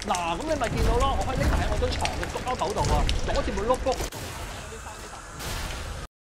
嗱，咁你咪見到咯，我可以匿埋喺我張床嘅碌兜度啊，攞住部 notebook。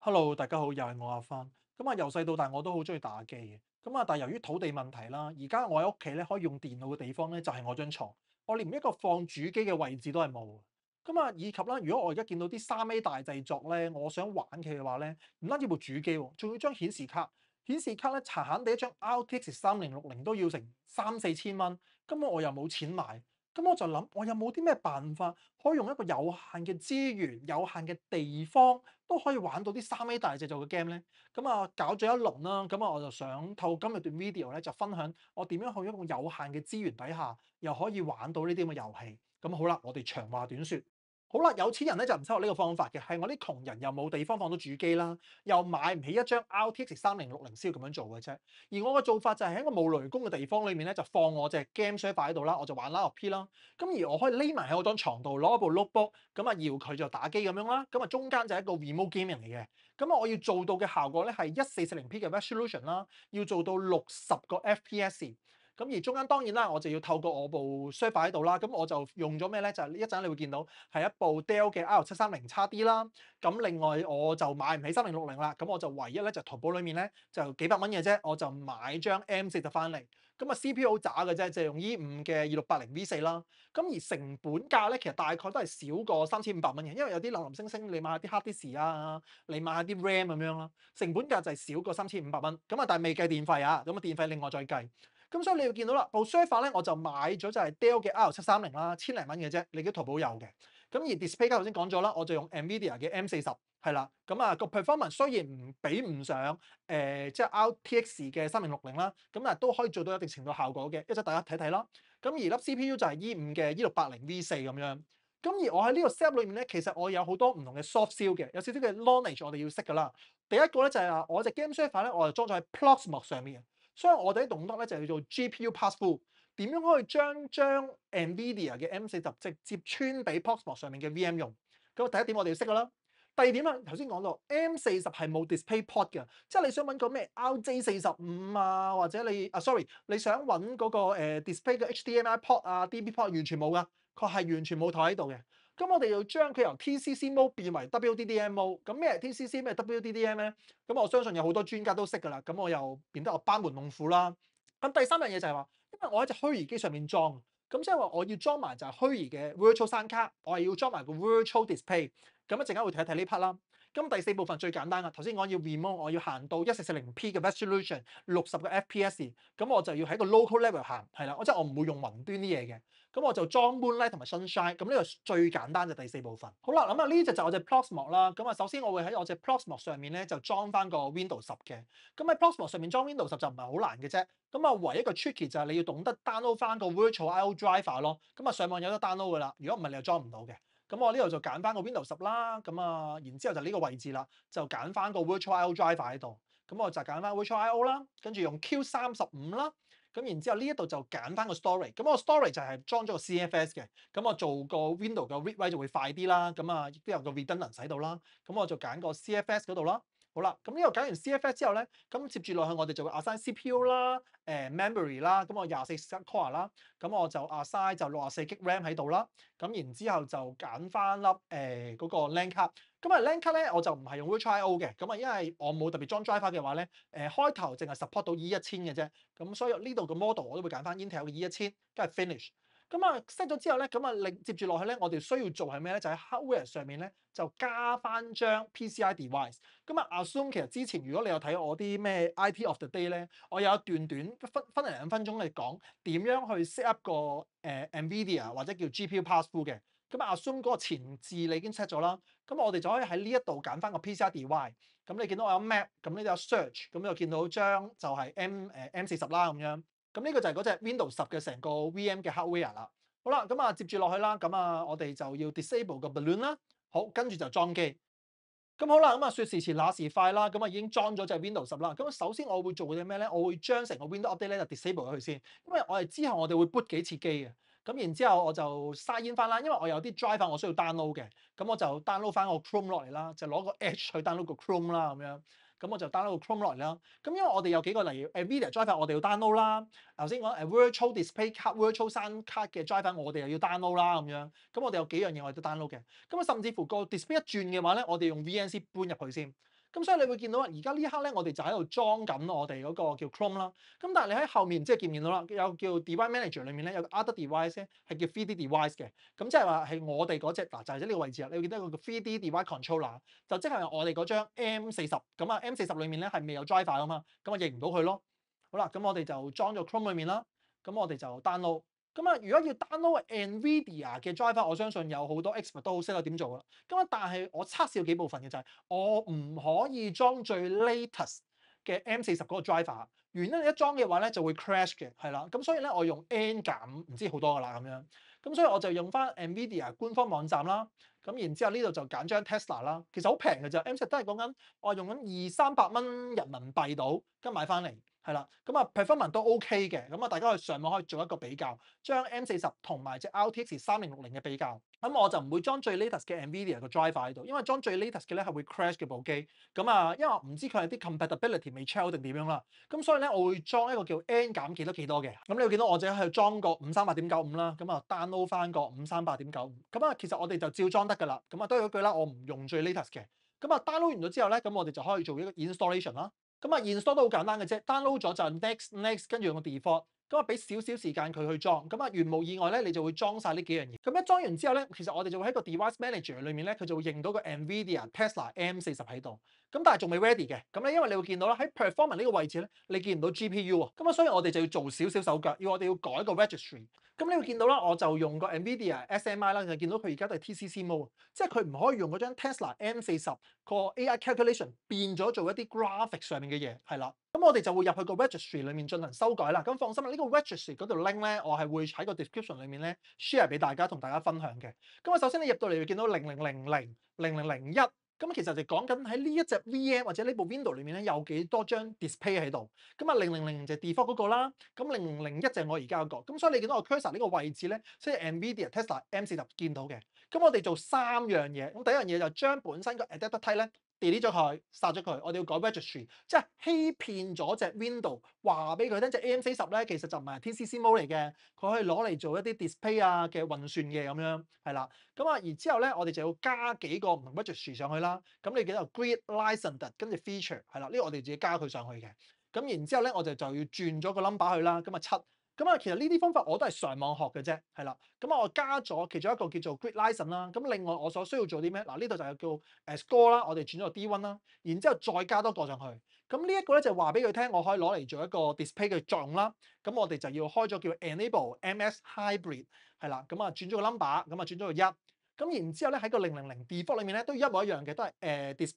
Hello，大家好，又係我阿芬。咁啊，由細到大我都好中意打機嘅。咁啊，但係由於土地問題啦，而家我喺屋企咧可以用電腦嘅地方咧就係我張床，我連一個放主機嘅位置都係冇。咁啊，以及啦，如果我而家見到啲3A 大製作咧，我想玩佢嘅話咧，唔單止部主機喎，仲要張顯示卡。顯示卡咧，閒閒地一張 RTX 3060都要成3、4千蚊，根本我又冇錢買。咁我就諗，我有冇啲咩辦法可以用一個有限嘅資源、有限嘅地方，都可以玩到啲3A 大製作嘅 game 咧？咁啊，搞咗一輪啦，咁啊，我就想透過今日段 video 咧，就分享我點樣去一個有限嘅資源底下，又可以玩到呢啲咁嘅遊戲。咁好啦，我哋長話短説。好啦，有錢人咧就唔使學呢個方法嘅，係我啲窮人又冇地方放到主機啦，又買唔起一張 RTX 3060先要咁樣做嘅啫。而我嘅做法就係喺一個冇雷公嘅地方裏面咧，就放我隻 game server 喺度啦，我就玩 LP 啦。咁而我可以匿埋喺我張床度，攞一部 notebook，咁啊搖佢就打機咁樣啦。咁啊中間就係一個 remote gaming 嚟嘅。咁啊我要做到嘅效果咧係1440p 嘅 resolution 啦，要做到60個 FPS。咁而中間當然啦，我就要透過我部 server 喺度啦，咁我就用咗咩咧？就係一陣你會見到係一部 Dell 嘅 R730XD 啦。咁另外我就買唔起3060啦，咁我就唯一咧就淘寶裡面咧就幾百蚊嘅啫，我就買張 M40翻嚟。咁啊 CPU 好渣嘅啫，就係用 E5嘅2680V4啦。咁而成本價咧其實大概都係少過3500蚊嘅，因為有啲零零星星你買下啲 hard disk 啊，你買下啲 RAM 咁樣啦，成本價就係少過3500蚊。咁啊但係未計電費啊，咁啊電費另外再計。咁所以你要見到啦，部 server 咧我就買咗就係 Dell 嘅 R730啦，千零蚊嘅啫，你喺淘寶有嘅。咁而 display 卡頭先講咗啦，我就用 NVIDIA 嘅 M40，係啦。咁啊個 performance 雖然比唔上即係 RTX 嘅3060啦，咁但係都可以做到一定程度效果嘅，一陣大家睇睇啦。咁而粒 CPU 就係 E5嘅 E680V4 咁樣。咁而我喺呢個 set 裏面咧，其實我有好多唔同嘅 soft skill 嘅，有少少嘅 knowledge 我哋要識噶啦。第一個咧就係話我隻 game server 咧，我就裝咗喺 Proxmox 上面。所以我哋啲動作咧就叫做 GPU pass through，點樣可以將 NVIDIA 嘅 M40直接穿俾 Proxmox 上面嘅 VM 用？咁第一點我哋要識㗎啦。第二點啦，頭先講到 M40係冇 DisplayPort 嘅，即係你想揾個咩 RJ45啊，或者你想揾嗰個Display 嘅 HDMI port 啊、DB port 完全冇㗎，佢係完全冇台喺度嘅。咁我哋要將佢由 TCC mode 變為 WDDM mode。咁咩係 TCC 咩 WDDM 咧？咁我相信有好多專家都識㗎啦。咁我又變得我班門弄斧啦。咁第三樣嘢就係話，因為我喺隻虛擬機上面裝，咁即係話我要裝埋就係虛擬嘅 Virtual Sound 卡，我係要裝埋個 Virtual Display。咁一陣間會睇一睇呢 part 啦。咁第四部分最簡單啦，頭先講要 remote，我要行到1440p 嘅 resolution，60個 FPS，咁我就要喺個 local level 行，係啦，即係我唔會用雲端啲嘢嘅。咁我就裝 Moonlight 同埋 Sunshine，咁呢個最簡單就第四部分。好啦，咁啊呢隻就我隻 Proxmox 啦。咁啊首先我會喺我隻 Proxmox 上面咧就裝翻個 Windows 10嘅。咁喺 Proxmox 上面裝 Windows 10就唔係好難嘅啫。咁啊唯一一個 tricky 就係你要懂得 download 翻個 Virtual I/O Driver 咯。咁啊上網有得 download 噶啦，如果唔係你又裝唔到嘅。咁我呢度就揀翻個 Windows 10啦。咁啊然之後就呢個位置啦，就揀翻個 Virtual I/O Driver 喺度。咁我就揀翻 Virtual I/O 啦，跟住用 Q35啦。咁然之後呢一度就揀翻個 storage，咁我 storage 就係裝咗個 CFS 嘅，咁我做個 window 嘅 read write 就會快啲啦，咁啊亦都有個 redundant 喺度啦，咁我就揀個 CFS 嗰度啦。好啦，咁呢個揀完 CFS 之後咧，咁接住落去我哋就會 assign CPU 啦、memory 啦，咁我24 core 啦，咁我就 assign 就64GB RAM 喺度啦，咁然之後就揀翻粒嗰個 LAN 卡。咁啊 LAN 卡咧我就唔係用 Virtual I/O 嘅，咁啊因為我冇特別裝 driver 嘅話咧，開頭淨係 support 到 E1000嘅啫，咁所以呢度嘅 model 我都會揀翻 Intel 嘅 E1000，跟住 finish。咁啊 set 咗之後咧，咁啊接住落去咧，我哋需要做係咩咧？就喺 hardware 上面咧就加翻張 PCI device。咁啊 assume 其實之前如果你有睇我啲咩 IT of the day 咧，我有一段分零2分鐘嚟講點樣去 set up 個NVIDIA 或者叫 GPU pass through 嘅。咁啊 assume 嗰個前置你已經 set 咗啦，咁我哋就可以喺呢一度揀翻個 PCI device。咁你見到我有 map，咁呢度有 search，咁又見到張就係 M40啦咁樣。咁呢個就係嗰隻 Windows 10嘅成個 VM 嘅 hardware 啦。好啦，咁啊接住落去啦，咁啊我哋就要 disable 個 balloon 啦。好，跟住就裝機。咁好啦，咁啊說時遲那時快啦，咁啊已經裝咗隻 Windows 10啦。咁首先我會做嘅咩咧？我會將成個 Windows Update 咧就 disable 咗佢先，因為我哋之後我哋會 boot 幾次機嘅。咁然之後我就 sign in 翻啦，因為我有啲 driver 我需要 download 嘅，咁我就 download 翻個 Chrome 落嚟啦，就攞個 Edge 去 download 個 Chrome 啦咁樣。咁我就 download 個 Chrome 落嚟啦。咁因為我哋有幾個例如 NVIDIA driver 我哋要 download 啦，頭先講Virtual Display Card、Virtual Sound Card 嘅 driver 我哋又要 download 啦咁樣。咁我哋有幾樣嘢我哋都 download 嘅。咁啊甚至乎個 display 一轉嘅話咧，我哋用 VNC 搬入去先。咁所以你會見到而家呢一刻咧，我哋就喺度裝緊我哋嗰個叫 Chrome 啦。咁但係你喺後面即係見唔見到啦？有叫 Device Manager 裏面咧有個 Other Device 咧係叫 3D Device 嘅。咁即係話係我哋嗰隻嗱就係呢個位置啦。你會見到一個叫 3D Device Controller，就即係我哋嗰張 M40。咁啊 M40裏面咧係未有 driver 啊嘛，咁我認唔到佢咯。好啦，咁我哋就裝咗 Chrome 裏面啦。咁我哋就 download。咁啊，如果要 download NVIDIA 嘅 driver，我相信有好多 expert 都好識得點做啦。咁啊，但係我測試咗幾部分嘅就係、我唔可以裝最 latest 嘅 M40嗰個 driver。原因你一裝嘅話咧就會 crash 嘅，係啦。咁所以咧我用 N 減唔知好多噶啦咁樣。咁所以我就用翻 NVIDIA 官方網站啦。咁然之後呢度就揀張 Tesla 啦，其實好平嘅啫。M40都係講緊我用緊200-300蚊人民幣到，跟買翻嚟。係啦，咁啊 performance 都 OK 嘅，咁啊大家可以上網可以做一個比較，將 M40同埋隻 RTX 3060嘅比較。咁我就唔會裝最 latest 嘅 NVIDIA 個 driver 喺度，因為裝最 latest 嘅咧係會 crash 嘅部機。咁啊，因為我唔知佢係啲 compatibility 未 check 定點樣啦。咁所以咧，我會裝一個叫 N 減幾多幾多嘅。咁你會見到我自己係裝個538.95啦，咁啊 download 翻個538.95。咁啊，其實我哋就照裝得㗎啦。咁啊都係嗰句啦，我唔用最 latest 嘅。咁啊 download 完咗之後咧，咁我哋就可以做一個 installation 啦。咁啊，install 都好簡單嘅啫，download 咗就 next，跟住用個 default，咁啊俾少少時間佢去裝，咁啊如無意外咧，你就會裝晒呢幾樣嘢。咁一裝完之後咧，其實我哋就會喺個 device manager 裏面咧，佢就會認到個 NVIDIA Tesla M40喺度。咁但係仲未 ready 嘅，咁咧因為你會見到啦，喺 performance 呢個位置咧，你見唔到 GPU 啊，咁啊所以我哋就要做少少手腳，我哋要改個 registry。咁你會見到啦，我就用個 NVIDIA SMI 啦，就見到佢而家都係 TCC mode，即係佢唔可以用嗰張 Tesla M40個 AI calculation 變咗做一啲 graphic 上面嘅嘢，係啦。咁我哋就會入去個 registry 裏面進行修改啦。咁放心啦，呢個 registry 嗰條 link 咧，我係會喺個 description 裏面咧 share 俾大家同大家分享嘅。咁啊，首先你入到嚟會見到00000001。咁其實就講緊喺呢一隻 VM 或者呢部 Window 裏面咧有幾多張 display 喺度。咁啊000就係 default 嗰個啦，咁0001就係我而家嗰個。咁所以你見到我 cursor 呢個位置咧，即係 NVIDIA Tesla M40見到嘅。咁我哋做3樣嘢。咁第一樣嘢就將本身個 adapter type 咧 delete 咗佢，殺咗佢。我哋要改 registry，即係欺騙咗隻 Window，話俾佢聽隻 AM40咧其實就唔係 TCC mode 嚟嘅，佢可以攞嚟做一啲 display 啊嘅運算嘅咁樣，係啦。咁啊，然之後咧，我哋就要加幾個唔同 registry 上去啦。咁你見到 grid licensed 跟住 feature 係啦，呢個我哋自己加佢上去嘅。咁然之後咧，我哋就要轉咗個 number 去啦。咁啊7。咁啊，其實呢啲方法我都係上網學嘅啫，係啦。咁我加咗其中一個叫做 grid license 啦。咁另外我所需要做啲咩？嗱，呢度就係叫score 啦，我哋轉咗個 D1 啦，然之後再加多個上去。咁呢一個咧就話俾佢聽，我可以攞嚟做一個 display 嘅作用啦。咁我哋就要開咗叫 enable MS hybrid 係啦。咁啊轉咗個 number，咁啊轉咗個1。咁然之後咧喺個000 default 裏面咧都一模一樣嘅，都係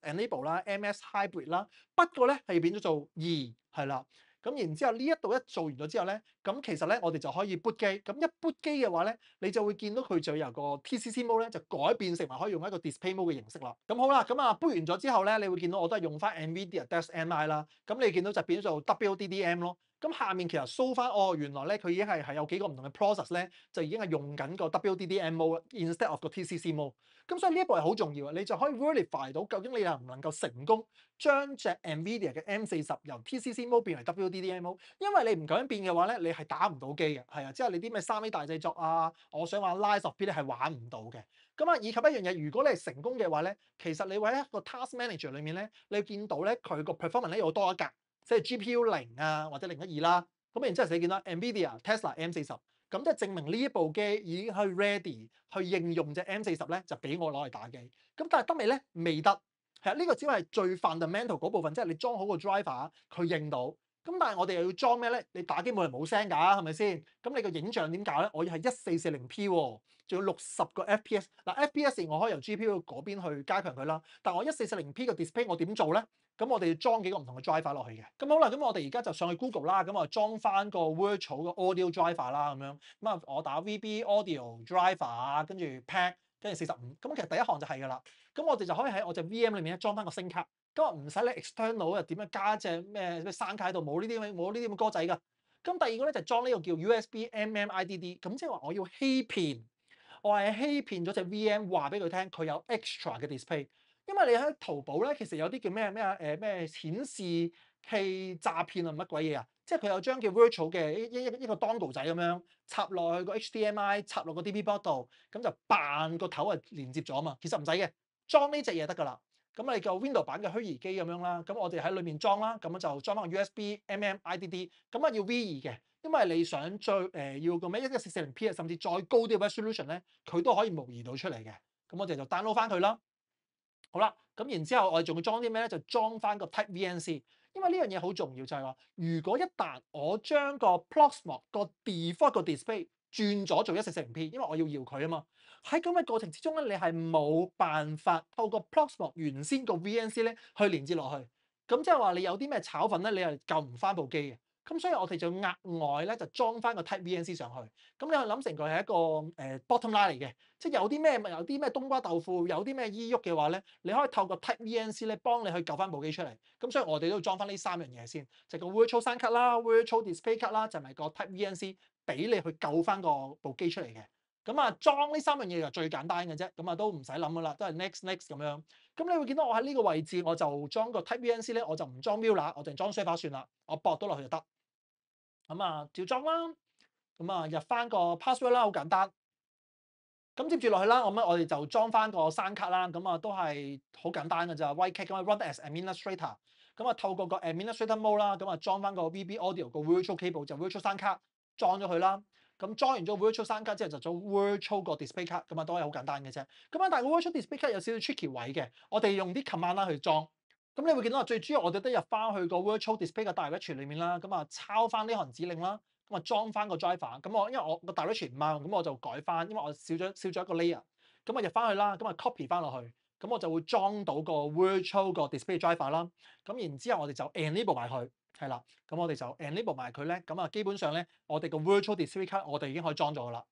enable 啦 MS hybrid 啦。不過咧係變咗做2係啦。咁然之後呢一度一做完咗之後咧，咁其實咧我哋就可以 boot 機。咁一 boot 機嘅話咧，你就會見到佢就由個 TCC mode 咧就改變成為可以用一個 display mode 嘅形式啦。咁好啦，咁啊 boot 完咗之後咧，你會見到我都係用翻 NVIDIA DeskMI 啦。咁你見到就變咗做 WDDM 咯。咁下面其實 show 翻原來咧佢已經係有幾個唔同嘅 process 咧，就已經係用緊個 WDDM mode instead of 個 TCC mode。咁所以呢一步係好重要嘅，你就可以 verify 到究竟你能唔能夠成功將隻 NVIDIA 嘅 M40由 TCC mode 變為 WDDM mode。因為你唔咁樣變嘅話咧，你係打唔到機嘅，係啊，即係你啲咩3A 大製作啊，我想玩 Lies of P 咧係玩唔到嘅。咁啊，以及一樣嘢，如果你係成功嘅話咧，其實你會喺一個 Task Manager 裏面咧，你見到咧佢個 performance 咧有多一格，即係 GPU 0啊或者012啦。咁然之後你見到 NVIDIA Tesla M40。咁即係證明呢一部機已經可以 ready 去應用隻 M40咧，就俾我攞嚟打機。咁但係得未咧？未得。係啊，呢個只係最 fundamental 嗰部分，即係你裝好個 driver，佢認到。咁但係我哋又要裝咩咧？你打機冇人冇聲㗎，係咪先？咁你個影像點搞咧？我要係1440P 喎，仲要60個 FPS。嗱 FPS 我可以由 GPU 嗰邊去加強佢啦。但係我1440P 個 display 我點做咧？咁我哋要裝幾個唔同嘅 driver 落去嘅。咁好啦，咁我哋而家就上去 Google 啦，咁我裝翻個 virtual 嘅 audio driver 啦，咁樣。咁啊，我打 VB audio driver 啊，跟住 pack，跟住45。咁其實第一行就係㗎啦。咁我哋就可以喺我隻 VM 裏面咧裝翻個聲卡。咁啊唔使你 external 又點樣加隻咩聲卡喺度，冇呢啲咁嘅歌仔㗎。咁第二個咧就裝呢個叫 USB MMIDD。咁即係話我要欺騙，我係欺騙咗隻 VM 話俾佢聽佢有 extra 嘅 display。因為你喺淘寶咧，其實有啲叫咩顯示器詐騙啊，乜鬼嘢啊？即係佢有張叫 virtual 嘅一個 dongle 仔咁樣插落去個 HDMI，插落個 DP board 度，咁就扮個頭係連接咗嘛。其實唔使嘅，裝呢隻嘢得㗎啦。咁你個 Windows 版嘅虛擬機咁樣啦，咁我哋喺裏面裝啦，咁就裝翻個 USB、IDD，咁啊要 V2嘅，因為你想要個咩1440P 啊，甚至再高啲嘅 resolution 咧，佢都可以模擬到出嚟嘅。咁我哋就 download 翻佢啦。好啦，咁然之後我哋仲要裝啲咩咧？就裝翻個 Type VNC，因為呢樣嘢好重要，就係話如果一旦我將個 Proxmox 個 default 個 display 轉咗做1440P，因為我要搖佢啊嘛。喺咁嘅過程之中咧，你係冇辦法透過 Proxmox 原先個 VNC 咧去連接落去。咁即係話你有啲咩炒粉咧，你係救唔翻部機嘅。咁所以我哋就額外咧就裝翻個 Type VNC 上去。咁你可以諗成佢係一個bottom line 嚟嘅。即係有啲咩冬瓜豆腐，有啲咩依郁嘅話咧，你可以透過 Type VNC 咧幫你去救翻部機出嚟。咁所以我哋都要裝翻呢三樣嘢先，就個 Virtual Sound Card 啦、Virtual Display Card 啦，就係個 Type VNC 俾你去救翻部機出嚟嘅。咁啊，裝呢三樣嘢就最簡單嘅啫，咁啊都唔使諗噶啦，都係 next 咁樣。咁你會見到我喺呢個位置，我就裝個 Type VNC 咧，我就唔裝 Mule，我淨裝 Swaper 算啦，我駁到落去就得。咁啊，照裝啦。咁啊，入翻個 password 啦，好簡單。咁接住落去啦，咁我哋就裝翻個聲卡啦，咁啊都係好簡單嘅咋 ，right click 咁啊 run as administrator，咁啊透過個 administrator mode 啦，咁啊裝翻個 VB Audio 個 virtual cable 就 virtual 聲卡裝咗佢啦。咁裝完咗 virtual 聲卡之後就做 virtual 個 display 卡，咁啊都係好簡單嘅啫。咁啊但係個 virtual display 卡有少少 tricky 位嘅，我哋用啲 command 啦去裝。咁你會見到最主要我哋都入翻去個 virtual display 嘅 directory 裏面啦，咁啊抄翻呢行指令啦。咁啊裝翻個 driver，咁因為我個 directory 唔啱，咁我就改翻，因為我少咗一個 layer，咁啊入翻去啦，咁啊 copy 翻落去，咁我就會裝到個 virtual 個 display driver 啦，咁然之後我哋就 enable 埋佢，係啦，咁我哋就 enable 埋佢咧，咁啊基本上咧，我哋個 virtual display card 我哋已經可以裝咗噶啦，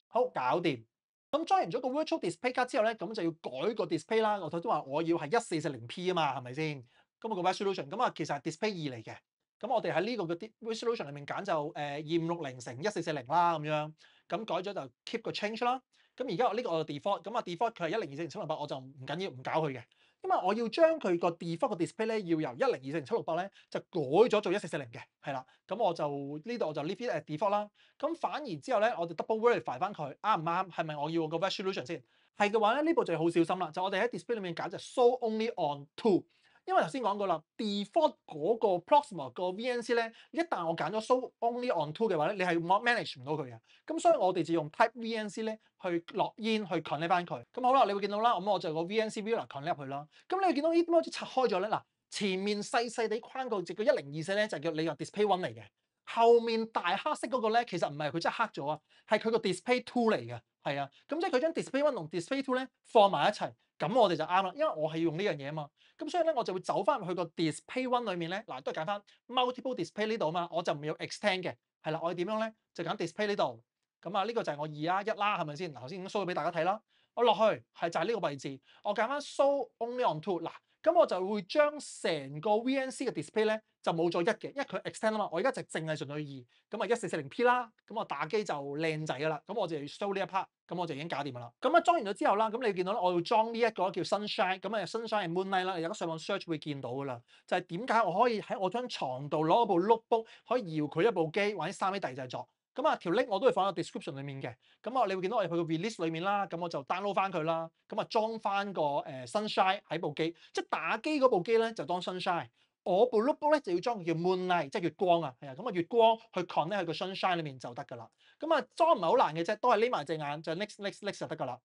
好搞掂。咁裝完咗個 virtual display card 之後咧，咁就要改個 display 啦。我頭先話我要係1440P 啊嘛，係咪先？咁個 resolution 咁啊，其實係 display 2嚟嘅。咁我哋喺呢個嘅 resolution 裏面揀就2560乘1440啦，咁樣。咁改咗就 keep 個 change 啦。咁而家我呢個我 default，咁啊 default 佢係1024乘768，我就唔緊要唔搞佢嘅。因為我要將佢個 default 個 display 咧，要由1024乘768咧，就改咗做1440嘅，係啦。咁我就呢度我就 leave it at default 啦。咁反而之後咧，我哋 double verify 翻佢啱唔啱，係咪我要個 resolution 先？係嘅話咧，呢步就要好小心啦。就我哋喺 display 裏面揀就 show only on two，因為頭先講過啦，default 嗰個 Proxmox 個 VNC 咧，一旦我揀咗 show only on two 嘅話咧，你係 manage 唔到佢嘅。咁所以我哋就用 Type VNC 咧去落 in 去 connect 翻佢。咁好啦，你會見到啦，咁我就個 VNC viewer connect 入去啦。咁你會見到呢點解拆開咗咧？嗱，前面細細地框個隻叫1024咧，就叫你個 display one 嚟嘅。後面大黑色嗰個咧，其實唔係佢真係黑咗啊，係佢個 display two 嚟嘅，係啊，咁即係佢將 display one 同 display two 咧放埋一齊，咁我哋就啱啦，因為我係要用呢樣嘢啊嘛，咁所以咧我就會走翻入去個 display one 裏面咧，嗱都係揀翻 multiple display 呢度啊嘛，我就唔要 extend 嘅，係啦，我要點樣咧就揀 display 呢度，咁啊呢個就係我2啦1啦，係咪先？嗱頭先已經 show 咗俾大家睇啦，我落去係就係呢個位置，我揀翻 show only on two 嗱。咁我就會將成個 VNC 嘅 display 咧就冇咗1嘅，因為佢 extend 啊嘛。我而家就淨係純粹2，咁啊1440P 啦。咁我打機就靚仔噶啦。咁我就要 show 呢一 part，咁我就已經搞掂噶啦。咁啊裝完咗之後啦，咁你見到咧，我要裝呢一個叫 Sunshine，咁啊 Sunshine 係 Moonlight 啦。你而家上網 search 會見到噶啦。就係點解我可以喺我張床度攞部 notebook 可以搖佢一部機或者3A 第二製作。咁啊條 link 我都會放喺 description 裡面嘅。咁啊你會見到我入去個 release 裏面啦，咁我就 download 翻佢啦。咁啊裝翻個Sunshine 喺部機，即係打機嗰部機咧就當 Sunshine。我部 notebook 咧就要裝個叫 Moonlight，即係月光啊，係啊，咁啊月光去 connect 喺個 Sunshine 裏面就得㗎啦。咁啊裝唔係好難嘅啫，都係匿埋隻眼就 next 就得㗎啦。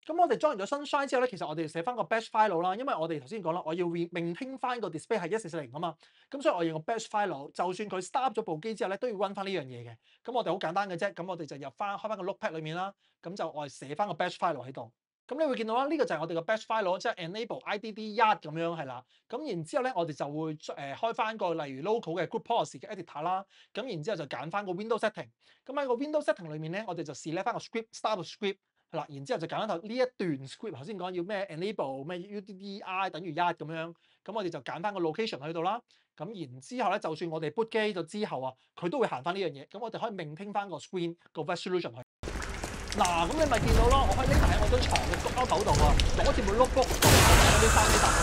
咁我哋裝完咗 Sunshine 之後咧，其實我哋寫翻個 batch file 啦，因為我哋頭先講啦，我要 maintain 翻個 display 係1440啊嘛，咁所以我用個 batch file，就算佢 start 咗部機之後咧，都要 run 翻呢樣嘢嘅。咁我哋好簡單嘅啫，咁我哋就入翻開翻個 notepad 裏面啦，咁就我哋寫翻個 batch file 喺度。咁你會見到啦，呢個就係我哋個 batch file，即係 enable IDD1咁樣係啦。咁然之後咧，我哋就會開翻個例如 local 嘅 group policy 嘅 editor 啦。咁然之後就揀翻個 Windows setting。咁喺個 Windows setting 裏面咧，我哋就 select 翻個 script，start 個 script。係啦，然之後就揀翻頭呢一段 script，頭先講要咩 enable 咩 UDDI 等於1咁樣，咁我哋就揀翻個 location 喺度啦。咁然之後咧，就算我哋 boot 機咗之後啊，佢都會行翻呢樣嘢。咁我哋可以 maintain 翻個 screen 個 resolution 去。嗱，咁你咪見到咯，我可以匿埋喺我張床嘅角落頭度啊，攞住部 notebook 度睇嗰啲三 D 答案。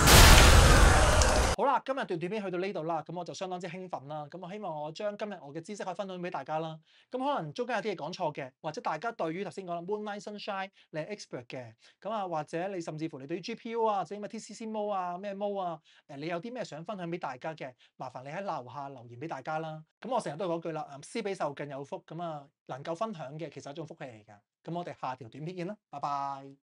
好啦，今日段短片去到呢度啦，咁我就相當之興奮啦。咁我希望我將今日我嘅知識可以分享俾大家啦。咁可能中間有啲嘢講錯嘅，或者大家對於頭先講啦 Moonlight Sunshine 你係 expert 嘅，咁啊或者你甚至乎你對於 GPU 啊，或者咩 TCC mode 啊咩 mode 啊，你有啲咩想分享俾大家嘅，麻煩你喺樓下留言俾大家啦。咁我成日都係嗰句啦，施比受更有福，咁啊能夠分享嘅其實係一種福氣嚟㗎。咁我哋下條短片見啦，拜拜。